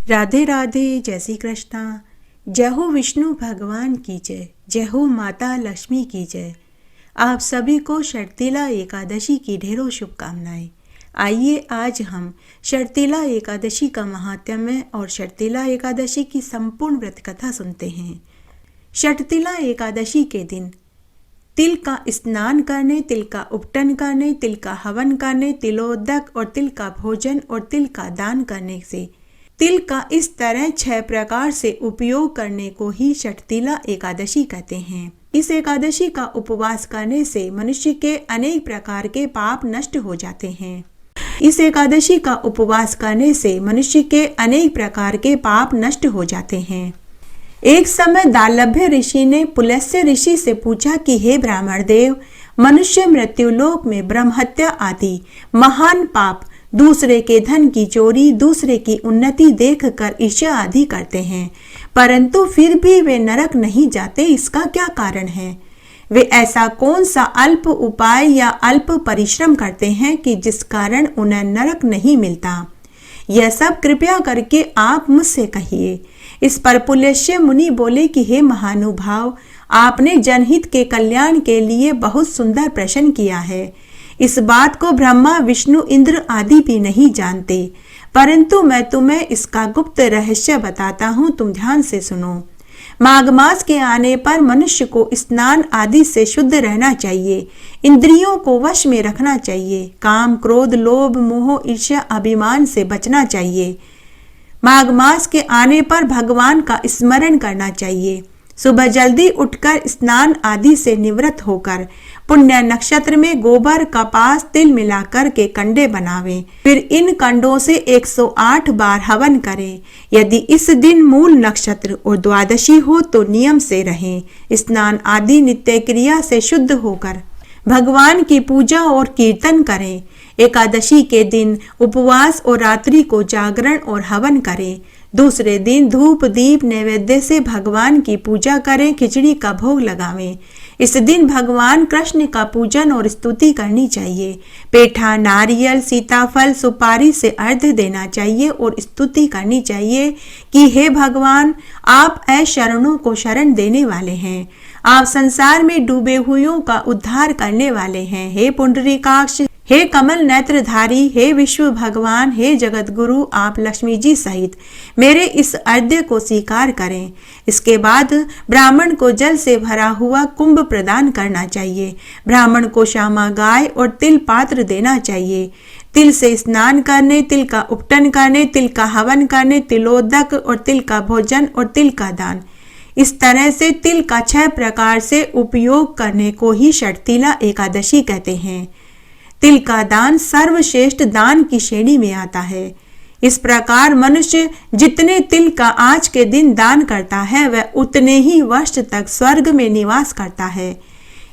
राधे राधे, जय श्री कृष्णा। जय हो विष्णु भगवान की जय, जय हो माता लक्ष्मी की जय। आप सभी को शर्तिला एकादशी की ढेरों शुभकामनाएं। आइए आज हम शर्तिला एकादशी का महात्म्य और शर्तिला एकादशी की संपूर्ण व्रत कथा सुनते हैं। शर्तिला एकादशी के दिन तिल का स्नान करने, तिल का उपटन करने, तिल का हवन करने, तिलोदक और तिल का भोजन और तिल का दान करने से तिल का इस तरह 6 प्रकार से उपयोग करने को ही शर्तिला एकादशी कहते हैं। इस एकादशी का उपवास करने से मनुष्य के अनेक प्रकार के पाप नष्ट हो जाते हैं। इस एकादशी का उपवास करने से मनुष्य के अनेक प्रकार के पाप नष्ट हो जाते हैं। एक समय दालभ्य ऋषि ने पुलस्त्य ऋषि से पूछा कि हे ब्राह्मण देव, मनुष्य मृत्युलोक में ब्रह्महत्या आदि महान पाप, दूसरे के धन की चोरी, दूसरे की उन्नति देखकर ईर्ष्या आदि करते हैं, परंतु फिर भी वे नरक नहीं जाते। इसका क्या कारण है? वे ऐसा कौन सा अल्प उपाय या अल्प परिश्रम करते हैं कि जिस कारण उन्हें नरक नहीं मिलता? यह सब कृपया करके आप मुझसे कहिए। इस पर पुलस्त्य मुनि बोले कि हे महानुभाव, आपने जनहित के कल्याण के लिए बहुत सुंदर प्रश्न किया है। इस बात को ब्रह्मा, विष्णु, इंद्र आदि भी नहीं जानते, परंतु मैं तुम्हें इसका गुप्त रहस्य बताता हूँ, तुम ध्यान से सुनो। माघ मास के आने पर मनुष्य को स्नान आदि से शुद्ध रहना चाहिए, इंद्रियों को वश में रखना चाहिए, काम, क्रोध, लोभ, मोह, ईर्ष्या, अभिमान से बचना चाहिए। माघ मास के आने पर भगवान का स्मरण करना चाहिए। सुबह जल्दी उठकर स्नान आदि से निवृत्त होकर पुण्य नक्षत्र में गोबर, कपास, तिल मिलाकर के कंडे बनावें। फिर इन कंडों से 108 बार हवन करें। यदि इस दिन मूल नक्षत्र और द्वादशी हो तो नियम से रहें। स्नान आदि नित्य क्रिया से शुद्ध होकर भगवान की पूजा और कीर्तन करें। एकादशी के दिन उपवास और रात्रि को जागरण और हवन करें। दूसरे दिन धूप दीप नैवेद्य से भगवान की पूजा करें, खिचड़ी का भोग लगावें। इस दिन भगवान कृष्ण का पूजन और स्तुति करनी चाहिए। पेठा, नारियल, सीताफल, सुपारी से अर्घ्य देना चाहिए और स्तुति करनी चाहिए कि हे भगवान, आप अशरणों को शरण देने वाले हैं। आप संसार में डूबे हुओं का उद्धार करने वाले हैं। हे पुंडरीकाक्ष, हे कमल नेत्रधारी, हे विश्व भगवान, हे जगत गुरु, आप लक्ष्मी जी सहित मेरे इस अर्घ्य को स्वीकार करें। इसके बाद ब्राह्मण को जल से भरा हुआ कुंभ प्रदान करना चाहिए। ब्राह्मण को श्यामा गाय और तिल पात्र देना चाहिए। तिल से स्नान करने, तिल का उपटन करने, तिल का हवन करने, तिलोदक और तिल का भोजन और तिल का दान, इस तरह से तिल का 6 प्रकार से उपयोग करने को ही शर्तिला एकादशी कहते हैं। तिल का दान सर्वश्रेष्ठ दान की श्रेणी में आता है। इस प्रकार मनुष्य जितने तिल का आज के दिन दान करता है, वह उतने ही वर्ष तक स्वर्ग में निवास करता है।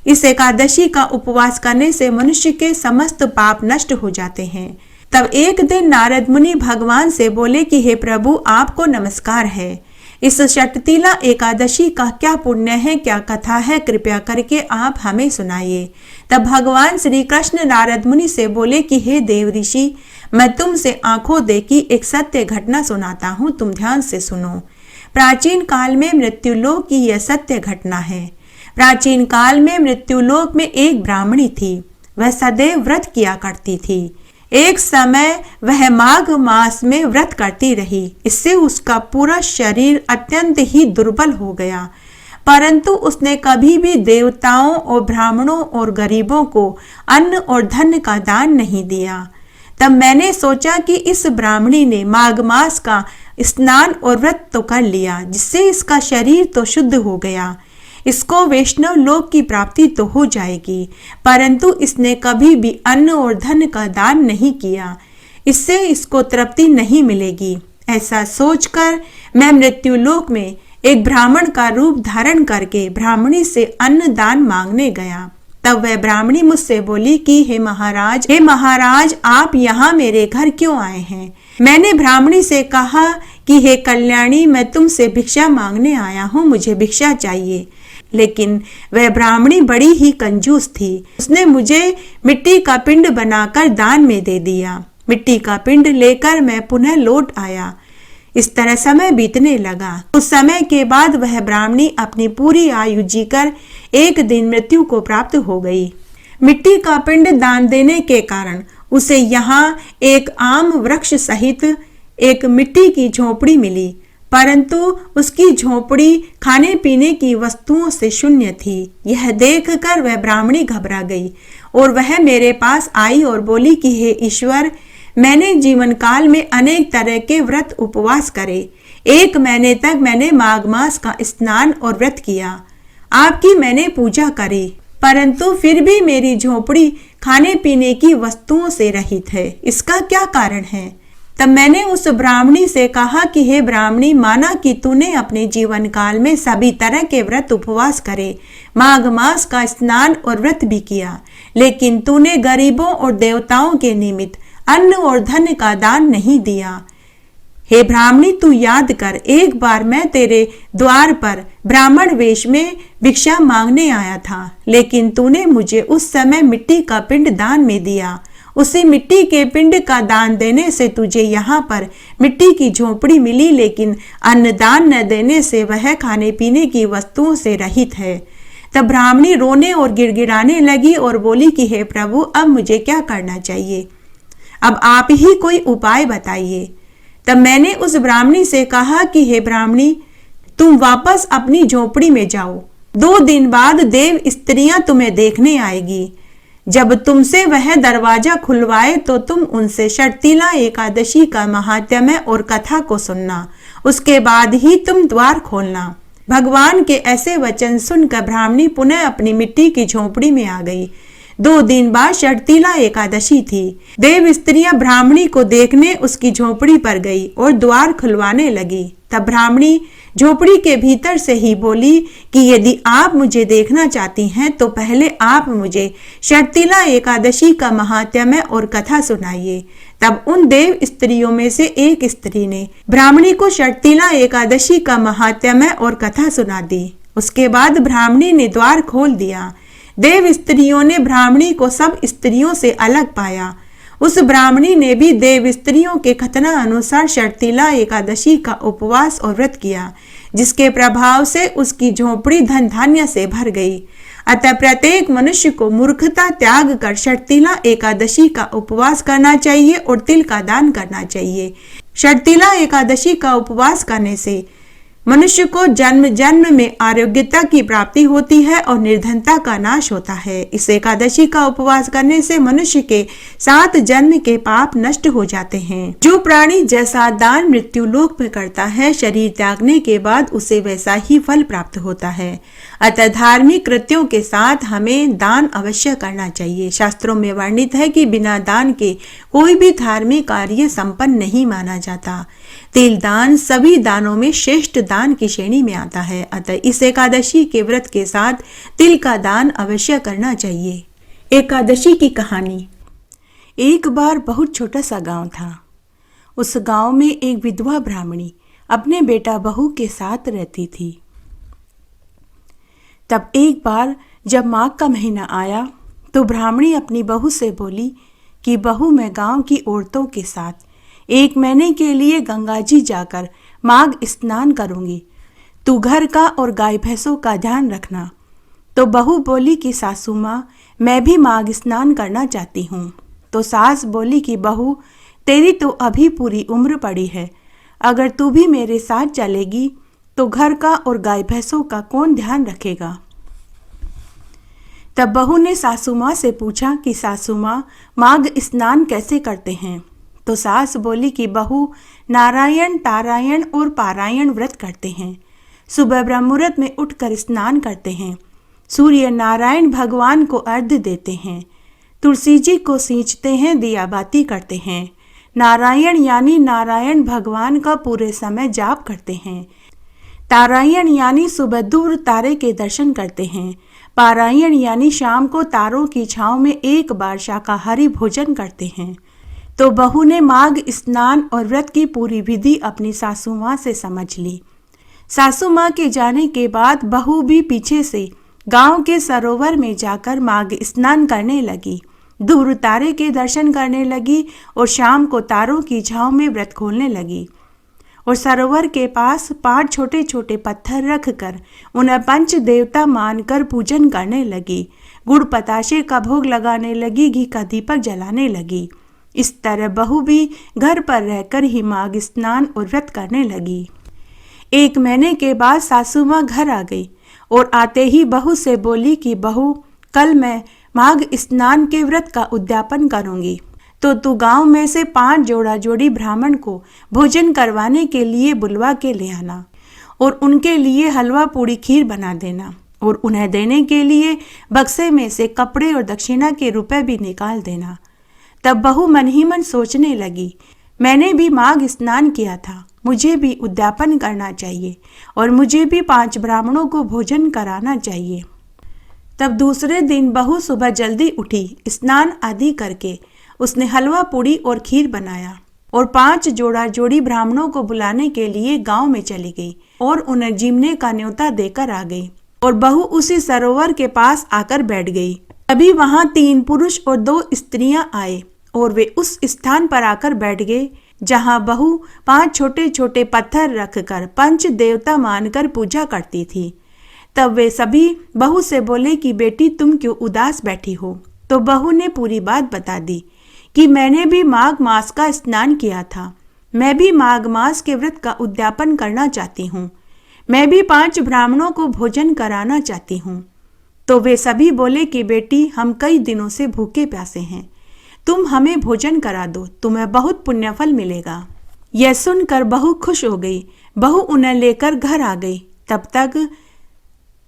इस एकादशी का उपवास करने से मनुष्य के समस्त पाप नष्ट हो जाते हैं। तब एक दिन नारद मुनि भगवान से बोले कि हे प्रभु, आपको नमस्कार है। इस शर्तिला एकादशी का क्या पुण्य है, क्या कथा है, कृपया करके आप हमें सुनाइए। तब भगवान श्री कृष्ण नारद मुनि से बोले कि हे देव ऋषि, मैं तुमसे आंखों देखी एक सत्य घटना सुनाता हूँ, तुम ध्यान से सुनो। प्राचीन काल में मृत्युलोक की यह सत्य घटना है। प्राचीन काल में मृत्युलोक में एक ब्राह्मणी थी। वह सदैव व्रत किया करती थी। एक समय वह माघ मास में व्रत करती रही। इससे उसका पूरा शरीर अत्यंत ही दुर्बल हो गया, परंतु उसने कभी भी देवताओं और ब्राह्मणों और गरीबों को अन्न और धन का दान नहीं दिया। तब मैंने सोचा कि इस ब्राह्मणी ने माघ मास का स्नान और व्रत तो कर लिया, जिससे इसका शरीर तो शुद्ध हो गया, इसको वैष्णव लोक की प्राप्ति तो हो जाएगी, परंतु इसने कभी भी अन्न और धन का दान नहीं किया, इससे इसको तृप्ति नहीं मिलेगी। ऐसा सोचकर मैं मृत्युलोक में एक ब्राह्मण का रूप धारण करके ब्राह्मणी से अन्न दान मांगने गया। तब वह ब्राह्मणी मुझसे बोली कि हे महाराज, आप यहाँ मेरे घर क्यों आए हैं? मैंने ब्राह्मणी से कहा कि हे कल्याणी, मैं तुमसे भिक्षा मांगने आया हूँ, मुझे भिक्षा चाहिए। लेकिन वह ब्राह्मणी बड़ी ही कंजूस थी। उसने मुझे मिट्टी का पिंड बनाकर दान में दे दिया। मिट्टी का पिंड लेकर मैं पुनः लौट आया। इस तरह समय बीतने लगा। उस समय के बाद वह ब्राह्मणी अपनी पूरी आयु जीकर एक दिन मृत्यु को प्राप्त हो गई। मिट्टी का पिंड दान देने के कारण उसे यहाँ एक आम वृक्ष सहित एक मिट्टी की झोपड़ी मिली, परंतु उसकी झोपड़ी खाने पीने की वस्तुओं से शून्य थी। यह देखकर वह ब्राह्मणी घबरा गई और वह मेरे पास आई और बोली कि हे ईश्वर, मैंने जीवन काल में अनेक तरह के व्रत उपवास करे। 1 महीने तक मैंने माघ मास का स्नान और व्रत किया, आपकी मैंने पूजा करी, परंतु फिर भी मेरी झोपड़ी खाने पीने की वस्तुओं से रहित है। इसका क्या कारण है? तब मैंने उस ब्राह्मणी से कहा कि हे ब्राह्मणी, माना कि तूने अपने जीवन काल में सभी तरह के व्रत उपवास करे, माघ मास का स्नान और व्रत भी किया, लेकिन तूने गरीबों और देवताओं के निमित्त अन्न और धन का दान नहीं दिया। हे ब्राह्मणी, तू याद कर, एक बार मैं तेरे द्वार पर ब्राह्मण वेश में भिक्षा मांगने आया था, लेकिन तूने मुझे उस समय मिट्टी का पिंड दान में दिया। उसी मिट्टी के पिंड का दान देने से तुझे यहाँ पर मिट्टी की झोपड़ी मिली, लेकिन अन्नदान न देने से वह खाने पीने की वस्तुओं से रहित है। तब ब्राह्मणी रोने और गिड़गिड़ाने लगी और बोली कि हे प्रभु, अब मुझे क्या करना चाहिए? अब आप ही कोई उपाय बताइए। तब मैंने उस ब्राह्मणी से कहा कि हे ब्राह्मणी, तुम वापस अपनी झोपड़ी में जाओ। 2 दिन बाद देव स्त्रियां तुम्हें देखने आएगी। जब तुमसे वह दरवाजा खुलवाए तो तुम उनसे शर्तिला एकादशी का महात्म्य और कथा को सुनना, उसके बाद ही तुम द्वार खोलना। भगवान के ऐसे वचन सुनकर ब्राह्मणी पुनः अपनी मिट्टी की झोपड़ी में आ गई। 2 दिन बाद शर्तिला एकादशी थी। देव स्त्रियां ब्राह्मणी को देखने उसकी झोपड़ी पर गई और द्वार खुलवाने लगी। तब ब्राह्मणी झोपड़ी के भीतर से ही बोली कि यदि आप मुझे देखना चाहती हैं तो पहले आप मुझे शर्तिला एकादशी का महात्म्य और कथा सुनाइए। तब उन देव स्त्रियों में से एक स्त्री ने ब्राह्मणी को शर्तिला एकादशी का महात्म्य और कथा सुना दी। उसके बाद ब्राह्मणी ने द्वार खोल दिया। देव स्त्रियों ने ब्राह्मणी को सब स्त्रियों से अलग पाया। उस ब्राह्मणी ने भी देव स्त्रियों के कथना अनुसार शर्तिला एकादशी का उपवास और व्रत किया, जिसके प्रभाव से उसकी झोपड़ी धन धान्य से भर गई। अतः प्रत्येक मनुष्य को मूर्खता त्याग कर शर्तिला एकादशी का उपवास करना चाहिए और तिल का दान करना चाहिए। शर्तिला एकादशी का उपवास करने से मनुष्य को जन्म जन्म में आरोग्यता की प्राप्ति होती है और निर्धनता का नाश होता है। इस एकादशी का उपवास करने से मनुष्य के 7 जन्म के पाप नष्ट हो जाते हैं। जो प्राणी जैसा दान मृत्यु लोक में करता है, शरीर त्यागने के बाद उसे वैसा ही फल प्राप्त होता है। अतः धार्मिक कृत्यों के साथ हमें दान अवश्य करना चाहिए। शास्त्रों में वर्णित है कि बिना दान के कोई भी धार्मिक कार्य संपन्न नहीं माना जाता। तिल दान सभी दानों में श्रेष्ठ दान की श्रेणी में आता है। अतः इस एकादशी के व्रत के साथ तिल का दान अवश्य करना चाहिए। एकादशी की कहानी। एक बार बहुत छोटा सा गांव था। उस गांव में एक विधवा ब्राह्मणी अपने बेटा बहू के साथ रहती थी। तब एक बार जब माघ का महीना आया तो ब्राह्मणी अपनी बहू से बोली कि बहू, मैं गांव की औरतों के साथ 1 महीने के लिए गंगा जी जाकर माघ स्नान करूंगी। तू घर का और गाय भैंसों का ध्यान रखना। तो बहू बोली कि सासू माँ, मैं भी माघ स्नान करना चाहती हूँ। तो सास बोली कि बहू, तेरी तो अभी पूरी उम्र पड़ी है, अगर तू भी मेरे साथ चलेगी तो घर का और गाय भैंसों का कौन ध्यान रखेगा। तब बहू ने सासू माँ से पूछा कि सासू माँ, माघ स्नान कैसे करते हैं। तो सास बोली कि बहू, नारायण, तारायण और पारायण व्रत करते हैं। सुबह ब्रह्म मुहूर्त में उठकर स्नान करते हैं। सूर्य नारायण भगवान को अर्घ्य देते हैं। तुलसी जी को सींचते हैं, दिया बाती करते हैं। नारायण यानी नारायण भगवान का पूरे समय जाप करते हैं। तारायण यानी सुबह दूर तारे के दर्शन करते हैं। पारायण यानी शाम को तारों की छांव में एक बार शाकाहारी भोजन करते हैं। तो बहू ने माघ स्नान और व्रत की पूरी विधि अपनी सासू माँ से समझ ली। सासू माँ के जाने के बाद बहू भी पीछे से गांव के सरोवर में जाकर माघ स्नान करने लगी, दूर तारे के दर्शन करने लगी और शाम को तारों की छांव में व्रत खोलने लगी। और सरोवर के पास 5 छोटे छोटे पत्थर रखकर उन्हें पंच देवता मानकर पूजन करने लगी। गुड़ पताशे का भोग लगाने लगी, घी का दीपक जलाने लगी। इस तरह बहू भी घर पर रहकर ही माघ स्नान और व्रत करने लगी। 1 महीने के बाद सासू माँ घर आ गई और आते ही बहू से बोली कि बहू, कल मैं माघ स्नान के व्रत का उद्यापन करूंगी, तो तू गांव में से 5 जोड़ा जोड़ी ब्राह्मण को भोजन करवाने के लिए बुलवा के ले आना और उनके लिए हलवा पूड़ी खीर बना देना और उन्हें देने के लिए बक्से में से कपड़े और दक्षिणा के रुपए भी निकाल देना। तब बहू मन ही मन सोचने लगी, मैंने भी माघ स्नान किया था, मुझे भी उद्यापन करना चाहिए और मुझे भी 5 ब्राह्मणों को भोजन कराना चाहिए। तब दूसरे दिन बहू सुबह जल्दी उठी, स्नान आदि करके उसने हलवा पूड़ी और खीर बनाया और 5 जोड़ा जोड़ी ब्राह्मणों को बुलाने के लिए गांव में चली गई और उन्हें जीमने का न्योता देकर आ गई। और बहू उसी सरोवर के पास आकर बैठ गई। अभी वहां 3 पुरुष और 2 स्त्रियां आए और वे उस स्थान पर आकर बैठ गए जहां बहू 5 छोटे छोटे पत्थर रखकर पंच देवता मानकर पूजा करती थी। तब वे सभी बहू से बोले कि बेटी, तुम क्यों उदास बैठी हो? तो बहू ने पूरी बात बता दी कि मैंने भी माघ मास का स्नान किया था, मैं भी माघ मास के व्रत का उद्यापन करना चाहती हूँ, मैं भी 5 ब्राह्मणों को भोजन कराना चाहती हूँ। तो वे सभी बोले कि बेटी, हम कई दिनों से भूखे प्यासे हैं, तुम हमें भोजन करा दो, तुम्हें बहुत पुण्यफल मिलेगा। यह सुनकर बहू खुश हो गई। बहू उन्हें लेकर घर आ गई। तब तक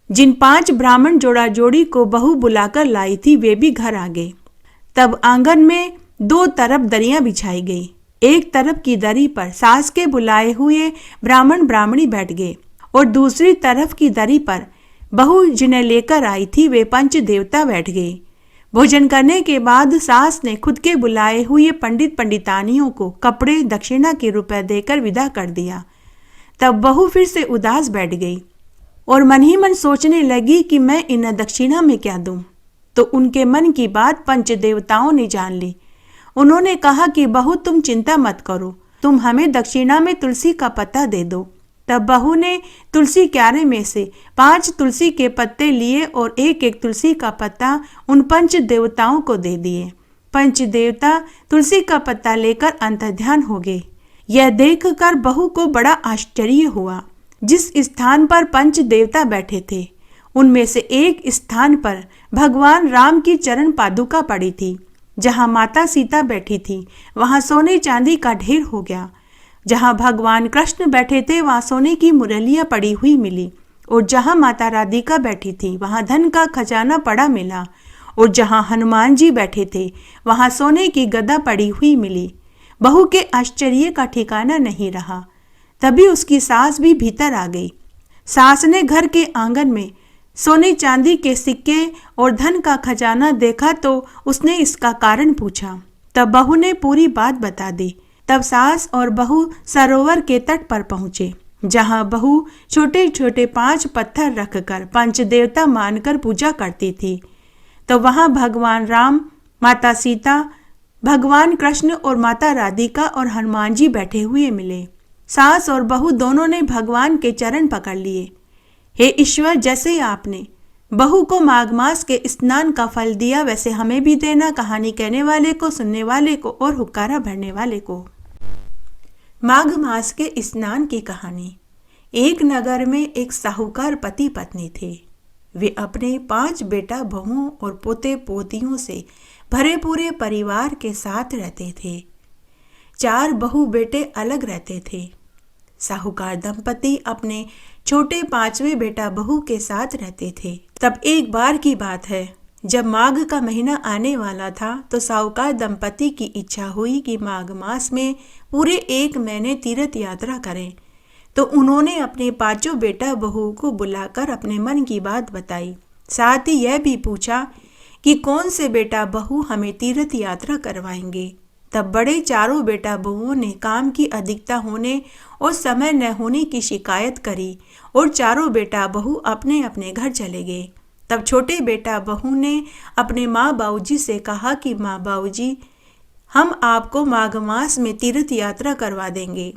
जिन 5 ब्राह्मण जोड़ा जोड़ी को बहू बुलाकर लाई थी वे भी घर आ गए। तब आंगन में 2 तरफ दरियां बिछाई गई। एक तरफ की दरी पर सास के बुलाए हुए ब्राह्मण ब्राह्मणी बैठ गए और दूसरी तरफ की दरी पर बहू जिन्हें लेकर आई थी वे पंच देवता बैठ गए। भोजन करने के बाद सास ने खुद के बुलाए हुए पंडित पंडितानियों को कपड़े दक्षिणा के रुपए देकर विदा कर दिया। तब बहू फिर से उदास बैठ गई और मन ही मन सोचने लगी कि मैं इन्हें दक्षिणा में क्या दूं। तो उनके मन की बात पंच देवताओं ने जान ली। उन्होंने कहा कि बहू, तुम चिंता मत करो, तुम हमें दक्षिणा में तुलसी का पत्ता दे दो। तब बहू ने तुलसी क्यारे में से 5 तुलसी के पत्ते लिए और एक एक तुलसी का पत्ता उन पंच देवताओं को दे दिए। पंच देवता तुलसी का पत्ता लेकर अंतर्ध्यान हो गए। यह देखकर बहू को बड़ा आश्चर्य हुआ। जिस स्थान पर पंच देवता बैठे थे उनमें से एक स्थान पर भगवान राम की चरण पादुका पड़ी थी। जहां माता सीता बैठी थी वहां सोने चांदी का ढेर हो गया। जहां भगवान कृष्ण बैठे थे वहां सोने की मुरलियां पड़ी हुई मिली और जहां माता राधिका बैठी थी वहां धन का खजाना पड़ा मिला और जहां हनुमान जी बैठे थे वहां सोने की गदा पड़ी हुई मिली। बहू के आश्चर्य का ठिकाना नहीं रहा। तभी उसकी सास भी भीतर आ गई। सास ने घर के आंगन में सोने चांदी के सिक्के और धन का खजाना देखा तो उसने इसका कारण पूछा। तब बहू ने पूरी बात बता दी। तब सास और बहू सरोवर के तट पर पहुंचे जहां बहू छोटे छोटे 5 पत्थर रखकर पंच देवता मानकर पूजा करती थी। तो वहां भगवान राम, माता सीता, भगवान कृष्ण और माता राधिका और हनुमान जी बैठे हुए मिले। सास और बहू दोनों ने भगवान के चरण पकड़ लिए। हे ईश्वर, जैसे आपने बहू को माघ मास के स्नान का फल दिया वैसे हमें भी देना, कहानी कहने वाले को, सुनने वाले को और हुक्कारा भरने वाले को। माघ मास के स्नान की कहानी। एक नगर में एक साहूकार पति पत्नी थे। वे अपने 5 बेटा बहुओं और पोते पोतियों से भरे पूरे परिवार के साथ रहते थे। 4 बहू बेटे अलग रहते थे। साहूकार दंपति अपने छोटे 5वें बेटा बहू के साथ रहते थे। तब एक बार की बात है, जब माघ का महीना आने वाला था तो साहूकार दंपति की इच्छा हुई कि माघ मास में पूरे 1 महीने तीर्थ यात्रा करें। तो उन्होंने अपने 5 बेटा बहू को बुलाकर अपने मन की बात बताई। साथ ही यह भी पूछा कि कौन से बेटा बहू हमें तीर्थ यात्रा करवाएंगे। तब बड़े 4 बेटा बहुओं ने काम की अधिकता होने और समय न होने की शिकायत करी और 4 बेटा बहू अपने अपने घर चले गए। तब छोटे बेटा बहू ने अपने माँ बाबूजी से कहा कि माँ बाबूजी, हम आपको माघ मास में तीर्थ यात्रा करवा देंगे।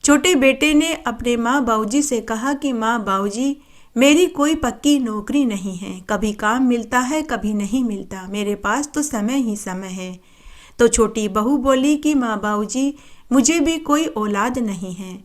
छोटे बेटे ने अपने माँ बाबूजी से कहा कि माँ बाबूजी, मेरी कोई पक्की नौकरी नहीं है, कभी काम मिलता है कभी नहीं मिलता, मेरे पास तो समय ही समय है। तो छोटी बहू बोली कि माँ बाबूजी, मुझे भी कोई औलाद नहीं है,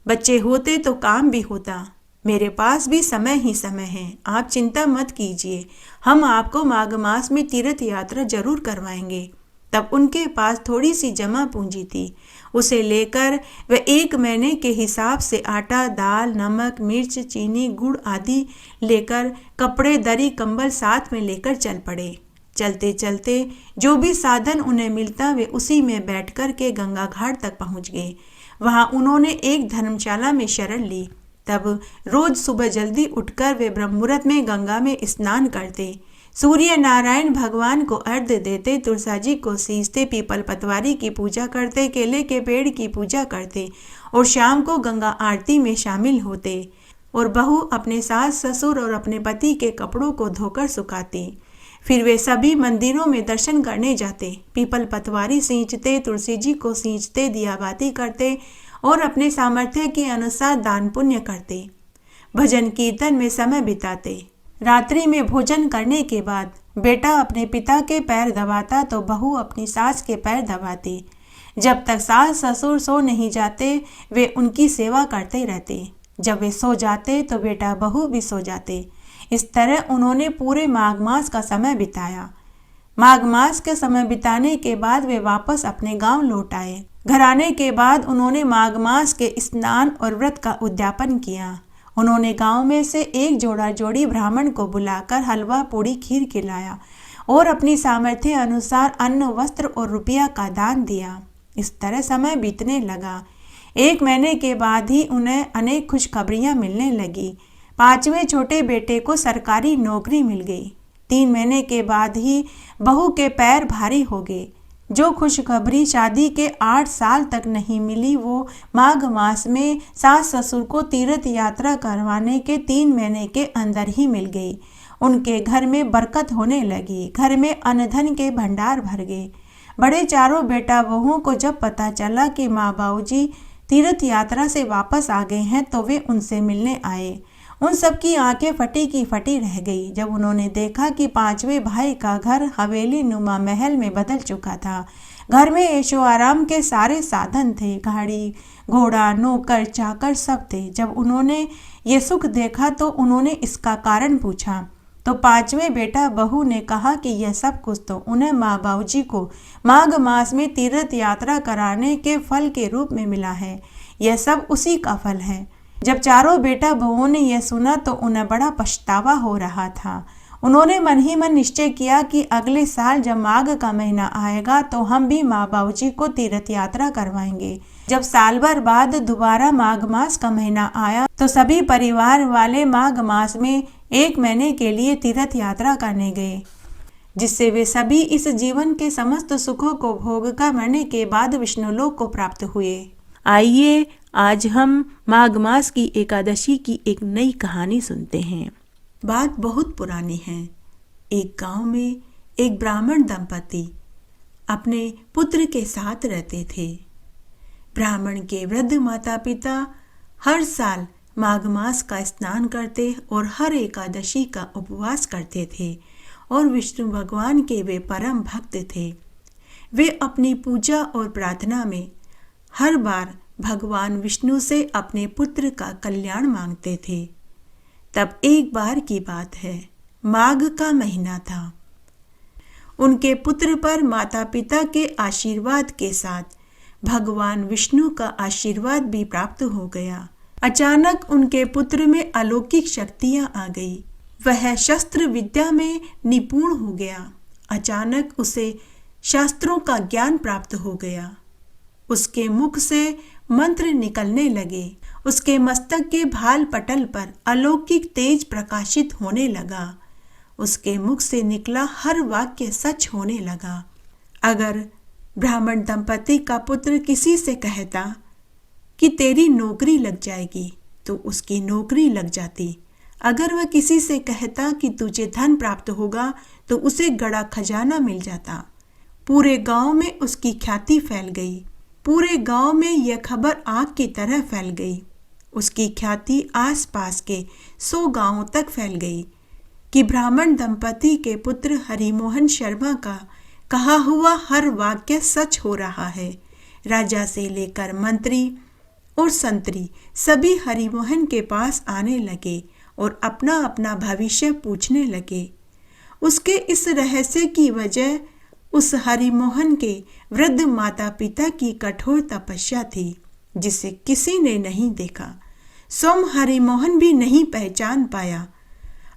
बच्चे होते तो काम भी होता, मेरे पास भी समय ही समय है, आप चिंता मत कीजिए, हम आपको माघ मास में तीर्थ यात्रा जरूर करवाएंगे। तब उनके पास थोड़ी सी जमा पूंजी थी, उसे लेकर वे 1 महीने के हिसाब से आटा, दाल, नमक, मिर्च, चीनी, गुड़ आदि लेकर कपड़े, दरी, कंबल साथ में लेकर चल पड़े। चलते चलते जो भी साधन उन्हें मिलता वे उसी में बैठ कर के गंगा घाट तक पहुंच गए। वहां उन्होंने एक धर्मशाला में शरण ली। तब रोज सुबह जल्दी उठकर वे ब्रह्म मुहूर्त में गंगा में स्नान करते, सूर्य नारायण भगवान को अर्घ्य देते, तुलसा जी को सींचते, पीपल पतवारी की पूजा करते, केले के पेड़ की पूजा करते और शाम को गंगा आरती में शामिल होते। और बहू अपने सास ससुर और अपने पति के कपड़ों को धोकर सुखाती। फिर वे सभी मंदिरों में दर्शन करने जाते, पीपल पतवारी सींचते, तुलसी जी को सींचते, दियाबाती करते और अपने सामर्थ्य के अनुसार दान पुण्य करते, भजन कीर्तन में समय बिताते। रात्रि में भोजन करने के बाद बेटा अपने पिता के पैर दबाता तो बहू अपनी सास के पैर दबाती। जब तक सास ससुर सो नहीं जाते वे उनकी सेवा करते रहते। जब वे सो जाते तो बेटा बहू भी सो जाते। इस तरह उन्होंने पूरे माघ मास का समय बिताया। माघ मास के समय बिताने के बाद वे वापस अपने गांव लौट आए। घर आने के बाद उन्होंने माघ मास के स्नान और व्रत का उद्यापन किया। उन्होंने गांव में से एक जोड़ा जोड़ी ब्राह्मण को बुलाकर हलवा, पूड़ी, खीर खिलाया और अपनी सामर्थ्य अनुसार अन्न, वस्त्र और रुपया का दान दिया। इस तरह समय बीतने लगा। 1 महीने के बाद ही उन्हें अनेक खुशखबरियां मिलने लगी। 5वें छोटे बेटे को सरकारी नौकरी मिल गई। 3 महीने के बाद ही बहू के पैर भारी हो गए। जो खुशखबरी शादी के 8 साल तक नहीं मिली वो माघ मास में सास ससुर को तीर्थ यात्रा करवाने के 3 महीने के अंदर ही मिल गई। उनके घर में बरकत होने लगी, घर में अन्न धन के भंडार भर गए। बड़े चारों बेटा बहुओं को जब पता चला कि माँ बाबूजी तीर्थ यात्रा से वापस आ गए हैं तो वे उनसे मिलने आए। उन सबकी आंखें फटी की फटी रह गई जब उन्होंने देखा कि 5वें भाई का घर हवेली नुमा महल में बदल चुका था। घर में ऐशो आराम के सारे साधन थे, गाड़ी घोड़ा, नौकर चाकर सब थे। जब उन्होंने ये सुख देखा तो उन्होंने इसका कारण पूछा तो 5वें बेटा बहू ने कहा कि यह सब कुछ तो उन्हें माँ बाबूजी को माघ मास में तीर्थ यात्रा कराने के फल के रूप में मिला है। यह सब उसी का फल है। जब चारों बेटा बहुओं ने यह सुना तो उन्हें बड़ा पछतावा हो रहा था। उन्होंने मन ही मन निश्चय किया कि अगले साल जब माघ का महीना आएगा तो हम भी माँ बाबूजी को तीर्थ यात्रा करवाएंगे। जब साल भर बाद दोबारा माघ मास का महीना आया तो सभी परिवार वाले माघ मास में 1 महीने के लिए तीर्थ यात्रा करने गए, जिससे वे सभी इस जीवन के समस्त सुखों को भोग कर मरने के बाद विष्णुलोक को प्राप्त हुए। आइए आज हम माघ मास की एकादशी की एक नई कहानी सुनते हैं। बात बहुत पुरानी है। एक गांव में एक ब्राह्मण दंपति अपने पुत्र के साथ रहते थे। ब्राह्मण के वृद्ध माता पिता हर साल माघ मास का स्नान करते और हर एकादशी का उपवास करते थे और विष्णु भगवान के वे परम भक्त थे। वे अपनी पूजा और प्रार्थना में हर बार भगवान विष्णु से अपने पुत्र का कल्याण मांगते थे। तब एक बार की बात है, माघ का महीना था। उनके पुत्र पर माता पिता के आशीर्वाद के साथ भगवान विष्णु का आशीर्वाद भी प्राप्त हो गया। अचानक उनके पुत्र में अलौकिक शक्तियां आ गई। वह शस्त्र विद्या में निपुण हो गया। अचानक उसे शास्त्रों का ज्ञान प्राप्त हो गया। उसके मुख से मंत्र निकलने लगे। उसके मस्तक के भाल पटल पर अलौकिक तेज प्रकाशित होने लगा। उसके मुख से निकला हर वाक्य सच होने लगा। अगर ब्राह्मण दंपति का पुत्र किसी से कहता कि तेरी नौकरी लग जाएगी तो उसकी नौकरी लग जाती। अगर वह किसी से कहता कि तुझे धन प्राप्त होगा तो उसे गड़ा खजाना मिल जाता। पूरे गांव में उसकी ख्याति फैल गई। पूरे गांव में यह खबर आग की तरह फैल गई। उसकी ख्याति आसपास के 100 गांवों तक फैल गई कि ब्राह्मण दंपति के पुत्र हरिमोहन शर्मा का कहा हुआ हर वाक्य सच हो रहा है। राजा से लेकर मंत्री और संतरी सभी हरिमोहन के पास आने लगे और अपना अपना भविष्य पूछने लगे। उसके इस रहस्य की वजह उस हरिमोहन के वृद्ध माता पिता की कठोर तपस्या थी, जिसे किसी ने नहीं देखा। स्वयं हरिमोहन भी नहीं पहचान पाया।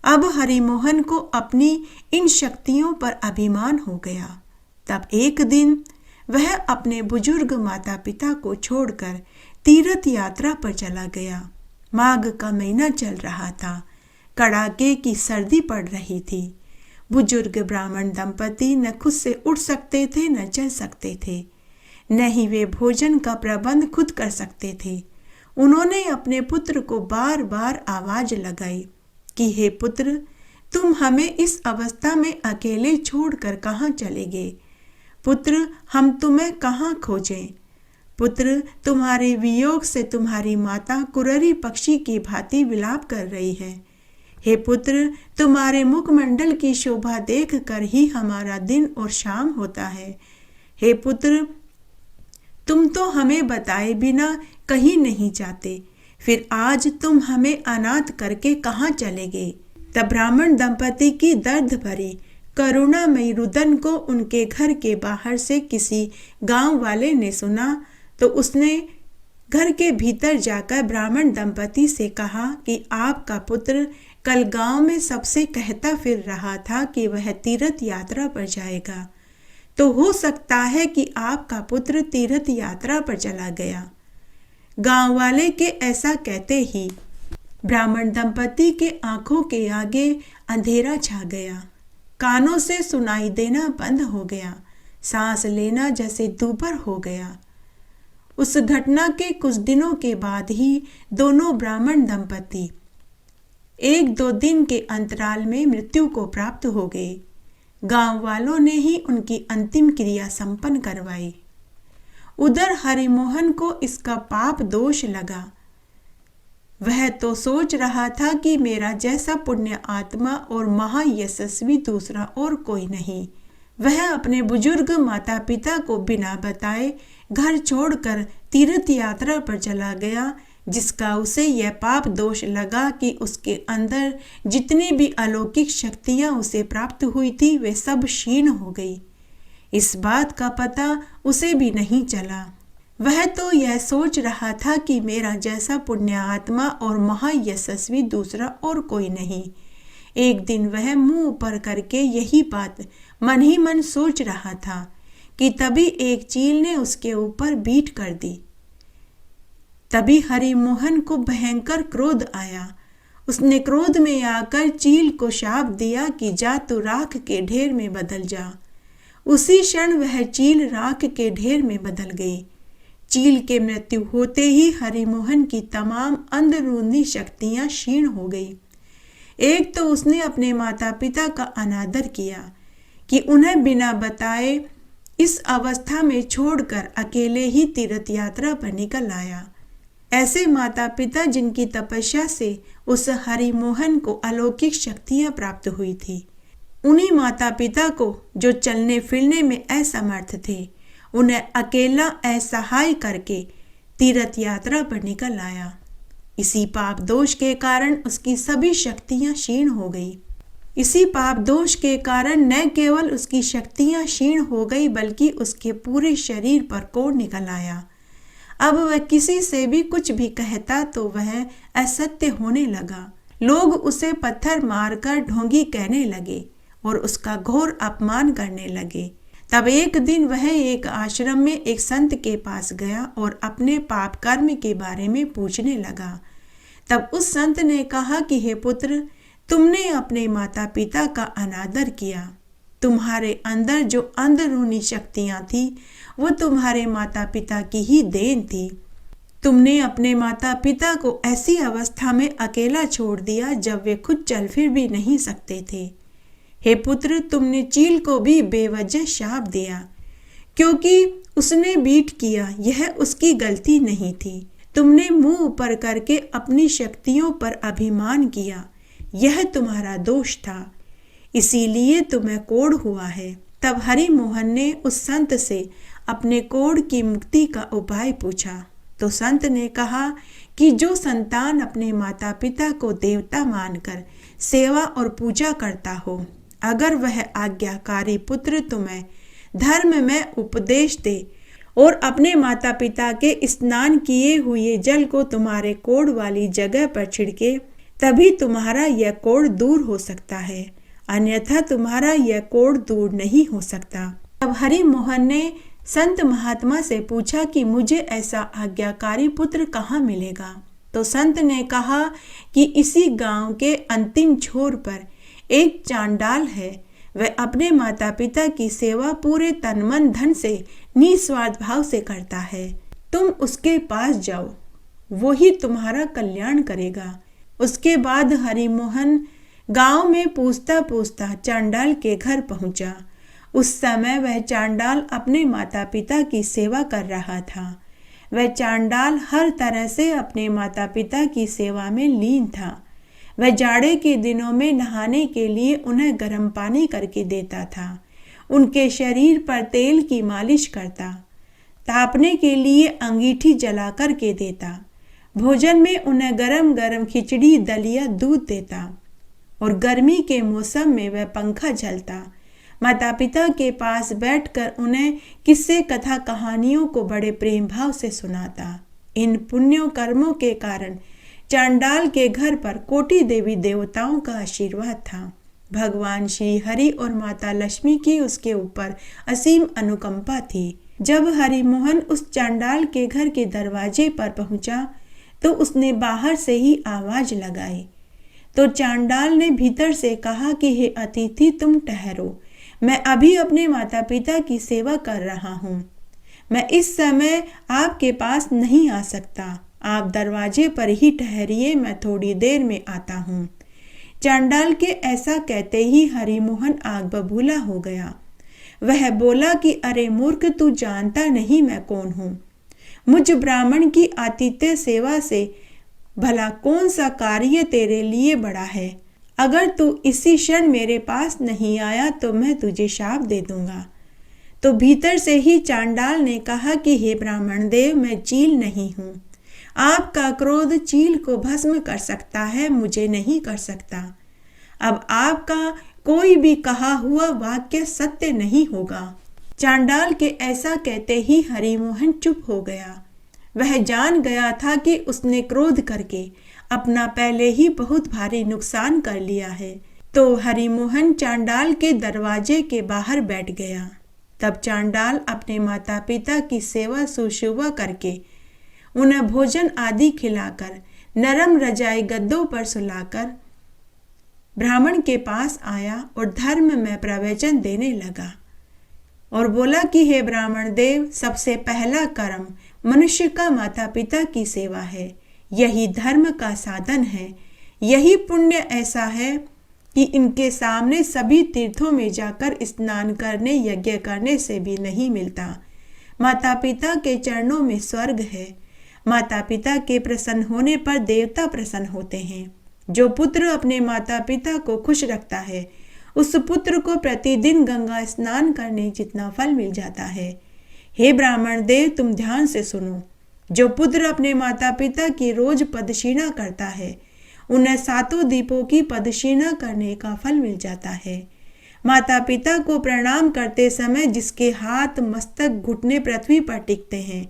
अब हरिमोहन को अपनी इन शक्तियों पर अभिमान हो गया। तब एक दिन वह अपने बुजुर्ग माता पिता को छोड़कर तीर्थ यात्रा पर चला गया। माघ का महीना चल रहा था। कड़ाके की सर्दी पड़ रही थी। बुजुर्ग ब्राह्मण दंपति न खुद से उठ सकते थे, न चल सकते थे, न ही वे भोजन का प्रबंध खुद कर सकते थे। उन्होंने अपने पुत्र को बार बार आवाज लगाई कि हे पुत्र, तुम हमें इस अवस्था में अकेले छोड़कर कहाँ चले गए? पुत्र, हम तुम्हें कहाँ खोजें? पुत्र, तुम्हारे वियोग से तुम्हारी माता कुररी पक्षी की भांति विलाप कर रही है। हे पुत्र, तुम्हारे मुखमंडल की शोभा देख कर ही हमारा दिन और शाम होता है। हे पुत्र, तुम तो हमें बताए बिना कहीं नहीं जाते, फिर आज तुम हमें अनाथ करके कहाँ चले गए? तब ब्राह्मण दंपति की दर्द भरी करुणामयी रुदन को उनके घर के बाहर से किसी गांव वाले ने सुना तो उसने घर के भीतर जाकर ब्राह्मण दंपति से कहा कि आपका पुत्र कल गांव में सबसे कहता फिर रहा था कि वह तीर्थ यात्रा पर जाएगा, तो हो सकता है कि आपका पुत्र तीर्थ यात्रा पर चला गया। गांव वाले के ऐसा कहते ही ब्राह्मण दंपति के आंखों के आगे अंधेरा छा गया। कानों से सुनाई देना बंद हो गया। सांस लेना जैसे दूभर हो गया। उस घटना के कुछ दिनों के बाद ही दोनों ब्राह्मण दंपति 1-2 दिन के अंतराल में मृत्यु को प्राप्त हो गए। गांव वालों ने ही उनकी अंतिम क्रिया संपन्न करवाई। उधर हरिमोहन को इसका पाप दोष लगा। वह तो सोच रहा था कि मेरा जैसा पुण्य आत्मा और महायशस्वी दूसरा और कोई नहीं। वह अपने बुजुर्ग माता पिता को बिना बताए घर छोड़कर तीर्थ यात्रा पर चला गया, जिसका उसे यह पाप दोष लगा कि उसके अंदर जितनी भी अलौकिक शक्तियां उसे प्राप्त हुई थी वे सब क्षीण हो गई। इस बात का पता उसे भी नहीं चला। वह तो यह सोच रहा था कि मेरा जैसा पुण्य आत्मा और महायशस्वी दूसरा और कोई नहीं। एक दिन वह मुंह ऊपर करके यही बात मन ही मन सोच रहा था कि तभी एक चील ने उसके ऊपर बीट कर दी। तभी हरिमोहन को भयंकर क्रोध आया। उसने क्रोध में आकर चील को शाप दिया कि जा तू राख के ढेर में बदल जा। उसी क्षण वह चील राख के ढेर में बदल गई। चील के मृत्यु होते ही हरिमोहन की तमाम अंदरूनी शक्तियां क्षीण हो गई। एक तो उसने अपने माता पिता का अनादर किया कि उन्हें बिना बताए इस अवस्था में छोड़कर अकेले ही तीर्थ यात्रा पर निकल आया। ऐसे माता पिता जिनकी तपस्या से उस हरिमोहन को अलौकिक शक्तियां प्राप्त हुई थी, उन्हीं माता पिता को जो चलने फिरने में असमर्थ थे, उन्हें अकेला असहाय करके तीर्थ यात्रा पर निकल आया। इसी पाप दोष के कारण उसकी सभी शक्तियां क्षीण हो गई। इसी पाप दोष के कारण न केवल उसकी शक्तियां क्षीण हो गई बल्कि उसके पूरे शरीर पर कोढ़ निकल आया। अब वह किसी से भी कुछ भी कहता तो वह असत्य होने लगा। लोग उसे पत्थर मारकर ढोंगी कहने लगे और उसका घोर अपमान करने लगे। तब एक दिन वह एक आश्रम में एक संत के पास गया और अपने पाप कर्म के बारे में पूछने लगा। तब उस संत ने कहा कि हे पुत्र, तुमने अपने माता पिता का अनादर किया। तुम्हारे अंदर जो अंदरूनी शक्तियां थी वो तुम्हारे माता पिता की ही देन थी। तुमने अपने माता पिता को ऐसी अवस्था में अकेला छोड़ दिया जब वे खुद चल फिर भी नहीं सकते थे। हे पुत्र, तुमने चील को भी बेवजह शाप दिया क्योंकि उसने बीट किया, यह उसकी गलती नहीं थी। तुमने मुंह ऊपर करके अपनी शक्तियों पर अभिमान किया, यह तुम्हारा दोष था, इसीलिए तुम्हें कोढ़ हुआ है। तब हरि मोहन ने उस संत से अपने कोढ़ की मुक्ति का उपाय पूछा। तो संत ने कहा कि जो संतान अपने माता पिता को देवता मानकर सेवा और पूजा करता हो, अगर वह आज्ञाकारी पुत्र तुम्हें धर्म में उपदेश दे और अपने माता पिता के स्नान किए हुए जल को तुम्हारे कोढ़ वाली जगह पर छिड़के, तभी तुम्हारा यह कोढ़ दूर हो सकता है, अन्यथा तुम्हारा यह कोढ़ दूर नहीं हो सकता। तब हरि मोहन ने संत महात्मा से पूछा कि मुझे ऐसा आज्ञाकारी पुत्र कहाँ मिलेगा। तो संत ने कहा कि इसी गांव के अंतिम छोर पर एक चांडाल है, वह अपने माता पिता की सेवा पूरे तन मन धन से निस्वार्थ भाव से करता है। तुम उसके पास जाओ, वो ही तुम्हारा कल्याण करेगा। उसके बाद हरि मोहन गांव में पूछता पूछता चांडाल के घर पहुंचा। उस समय वह चांडाल अपने माता पिता की सेवा कर रहा था। वह चांडाल हर तरह से अपने माता पिता की सेवा में लीन था। वह जाड़े के दिनों में नहाने के लिए उन्हें गर्म पानी करके देता था, उनके शरीर पर तेल की मालिश करता, तापने के लिए अंगीठी जला कर के देता, भोजन में उन्हें गरम गरम खिचड़ी दलिया दूध देता और गर्मी के मौसम में वह पंखा झलता। माता पिता के पास बैठकर उन्हें किस्से कथा कहानियों को बड़े प्रेम भाव से सुनाता। इन पुण्यों कर्मों के कारण चांडाल के घर पर कोटि देवी देवताओं का आशीर्वाद था। भगवान श्री हरि और माता लक्ष्मी की उसके ऊपर असीम अनुकंपा थी। जब हरि मोहन उस चांडाल के घर के दरवाजे पर पहुंचा तो उसने बाहर से ही आवाज लगाई। तो चांडाल ने भीतर से कहा कि हे अतिथि, तुम ठहरो, मैं अभी अपने माता पिता की सेवा कर रहा हूँ। मैं इस समय आपके पास नहीं आ सकता, आप दरवाजे पर ही ठहरिए, मैं थोड़ी देर में आता हूँ। चांडाल के ऐसा कहते ही हरि मोहन आग बबूला हो गया। वह बोला कि अरे मूर्ख, तू जानता नहीं मैं कौन हूँ। मुझ ब्राह्मण की आतिथ्य सेवा से भला कौन सा कार्य तेरे लिए बड़ा है। अगर तू इसी क्षण मेरे पास नहीं आया तो मैं तुझे शाप दे दूंगा। तो भीतर से ही चांडाल ने कहा कि हे ब्राह्मण देव, मैं चील नहीं हूँ। आपका क्रोध चील को भस्म कर सकता है, मुझे नहीं कर सकता। अब आपका कोई भी कहा हुआ वाक्य सत्य नहीं होगा। चांडाल के ऐसा कहते ही हरि मोहन चुप हो गया। वह जान गया था कि उसने क्रोध करके अपना पहले ही बहुत भारी नुकसान कर लिया है। तो हरि मोहन चांडाल के दरवाजे के बाहर बैठ गया। तब चांडाल अपने माता पिता की सेवा शुश्रूषा करके उन्हें भोजन आदि खिलाकर नरम रजाई गद्दों पर सुलाकर ब्राह्मण के पास आया और धर्म में प्रवचन देने लगा और बोला कि हे ब्राह्मण देव, सबसे पहला कर्म मनुष्य का माता पिता की सेवा है। यही धर्म का साधन है। यही पुण्य ऐसा है कि इनके सामने सभी तीर्थों में जाकर स्नान करने यज्ञ करने से भी नहीं मिलता। माता पिता के चरणों में स्वर्ग है। माता पिता के प्रसन्न होने पर देवता प्रसन्न होते हैं। जो पुत्र अपने माता पिता को खुश रखता है, उस पुत्र को प्रतिदिन गंगा स्नान करने जितना फल मिल जाता है। हे ब्राह्मण देव, तुम ध्यान से सुनो। जो पुत्र अपने माता पिता की रोज पदक्षिणा करता है, उन्हें 7 दीपों की पदक्षिणा करने का फल मिल जाता है। माता पिता को प्रणाम करते समय जिसके हाथ मस्तक घुटने पृथ्वी पर टिकते हैं,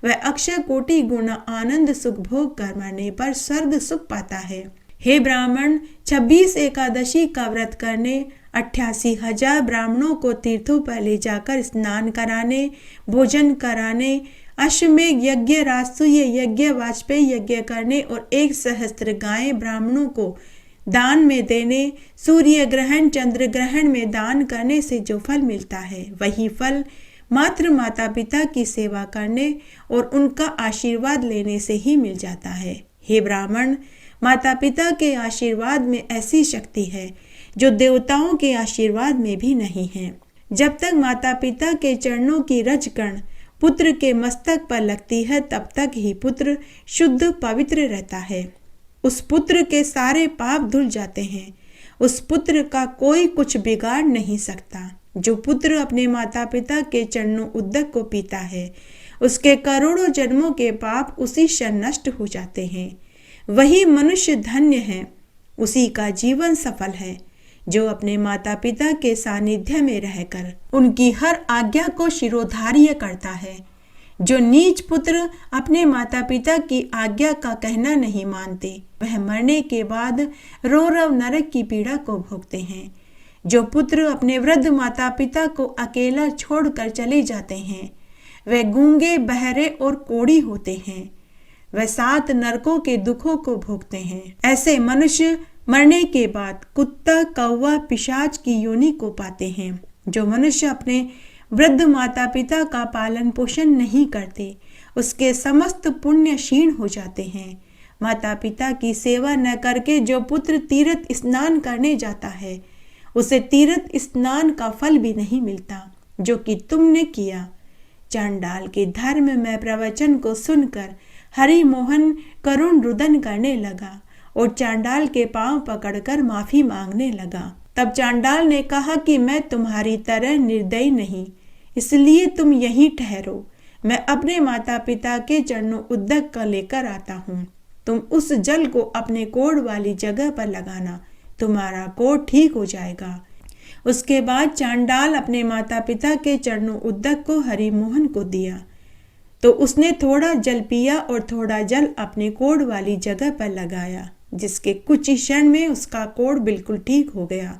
वह अक्षय कोटि गुना आनंद सुख भोग कर मरने पर स्वर्ग सुख पाता है। हे ब्राह्मण, 26 एकादशी का व्रत करने, 88,000 ब्राह्मणों को तीर्थों पर ले जाकर स्नान कराने, भोजन कराने, अश्वमेघ यज्ञ, राजसूय यज्ञ, वाजपेयी यज्ञ करने और 1 सहस्त्र गायें ब्राह्मणों को दान में देने, सूर्य ग्रहण चंद्र ग्रहण में दान करने से जो फल मिलता है, वही फल मात्र माता पिता की सेवा करने और उनका आशीर्वाद लेने से ही मिल जाता है। हे ब्राह्मण, माता पिता के आशीर्वाद में ऐसी शक्ति है जो देवताओं के आशीर्वाद में भी नहीं है। जब तक माता पिता के चरणों की रज कण पुत्र के मस्तक पर लगती है तब तक ही पुत्र शुद्ध पवित्र रहता है। उस पुत्र के सारे पाप धुल जाते हैं। उस पुत्र का कोई कुछ बिगाड़ नहीं सकता। जो पुत्र अपने माता पिता के चरणों उदक को पीता है, उसके करोड़ों जन्मों के पाप उसी क्षण नष्ट हो जाते हैं। वही मनुष्य धन्य है, उसी का जीवन सफल है, जो अपने माता पिता के सानिध्य में रहकर उनकी हर आज्ञा को शिरोधार्य करता है। जो नीच पुत्र अपने माता पिता की आज्ञा का कहना नहीं मानते, वह मरने के बाद रौरव नरक की पीड़ा को भोगते हैं। जो पुत्र अपने वृद्ध माता पिता को अकेला छोड़कर चले जाते हैं, वे गूंगे, बहरे और कोढ़ी होते हैं। वह 7 नरकों के दुखों को भोगते हैं। ऐसे मनुष्य मरने के बाद कुत्ता, कौवा, पिशाच की योनि को पाते हैं। जो मनुष्य अपने वृद्ध माता पिता का पालन पोषण नहीं करते, उसके समस्त पुण्य क्षीण हो जाते हैं। माता पिता की सेवा न करके जो पुत्र तीर्थ स्नान करने जाता है, उसे तीर्थ स्नान का फल भी नहीं मिलता जो कि तुमने किया। चांडाल के धर्म में प्रवचन को सुनकर हरि मोहन करुण रुदन करने लगा और चांडाल के पांव पकड़कर माफी मांगने लगा। तब चांडाल ने कहा कि मैं तुम्हारी तरह निर्दयी नहीं, इसलिए तुम यहीं ठहरो। मैं अपने माता पिता के चरणों उदक का लेकर आता हूँ। तुम उस जल को अपने कोढ़ वाली जगह पर लगाना, तुम्हारा कोढ़ ठीक हो जाएगा। उसके बाद चांडाल अपने माता पिता के चरणों उदक को हरि मोहन को दिया, तो उसने थोड़ा जल पिया और थोड़ा जल अपने कोढ़ वाली जगह पर लगाया, जिसके कुछ ही क्षण में उसका कोढ़ बिल्कुल ठीक हो गया।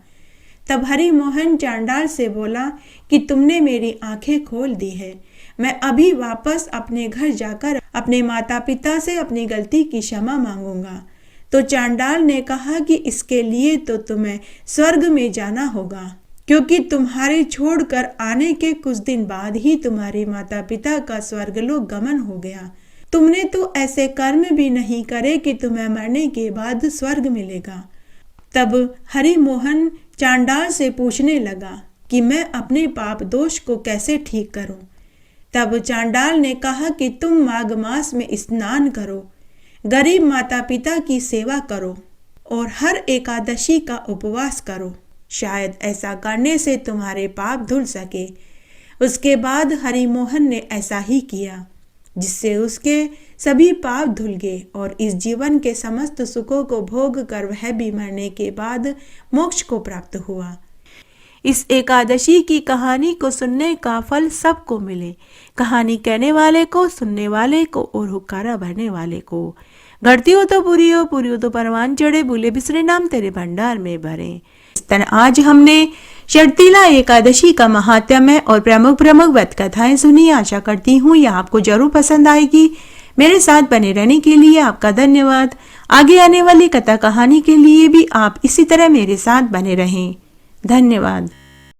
तब हरि मोहन चांडाल से बोला कि तुमने मेरी आंखें खोल दी है। मैं अभी वापस अपने घर जाकर अपने माता पिता से अपनी गलती की क्षमा मांगूंगा। तो चांडाल ने कहा कि इसके लिए तो तुम्हें स्वर्ग में जाना होगा, क्योंकि तुम्हारे छोड़कर आने के कुछ दिन बाद ही तुम्हारे माता पिता का स्वर्गलोक गमन हो गया। तुमने तो ऐसे कर्म भी नहीं करे कि तुम्हें मरने के बाद स्वर्ग मिलेगा। तब हरि मोहन चांडाल से पूछने लगा कि मैं अपने पाप दोष को कैसे ठीक करूं। तब चांडाल ने कहा कि तुम माघ मास में स्नान करो, गरीब माता पिता की सेवा करो और हर एकादशी का उपवास करो। शायद ऐसा करने से तुम्हारे पाप धुल सके। उसके बाद हरि मोहन ने ऐसा ही किया, जिससे उसके सभी पाप धुल गए और इस जीवन के समस्त सुखों को भोग कर वह भी मरने के बाद मोक्ष को प्राप्त हुआ। इस एकादशी की कहानी को सुनने का फल सबको मिले, कहानी कहने वाले को, सुनने वाले को और हुक्कारा भरने वाले को। घटती हो तो पूरी हो, पूरी हो तो परवान चढ़े, भूले बिसरे नाम तेरे भंडार में भरे। इस तरह आज हमने शर्तिला एकादशी का महात्म्य और प्रमुख प्रमुख व्रत कथाएं सुनी। आशा करती हूँ यह आपको जरूर पसंद आएगी। मेरे साथ बने रहने के लिए आपका धन्यवाद। आगे आने वाली कथा कहानी के लिए भी आप इसी तरह मेरे साथ बने रहें। धन्यवाद।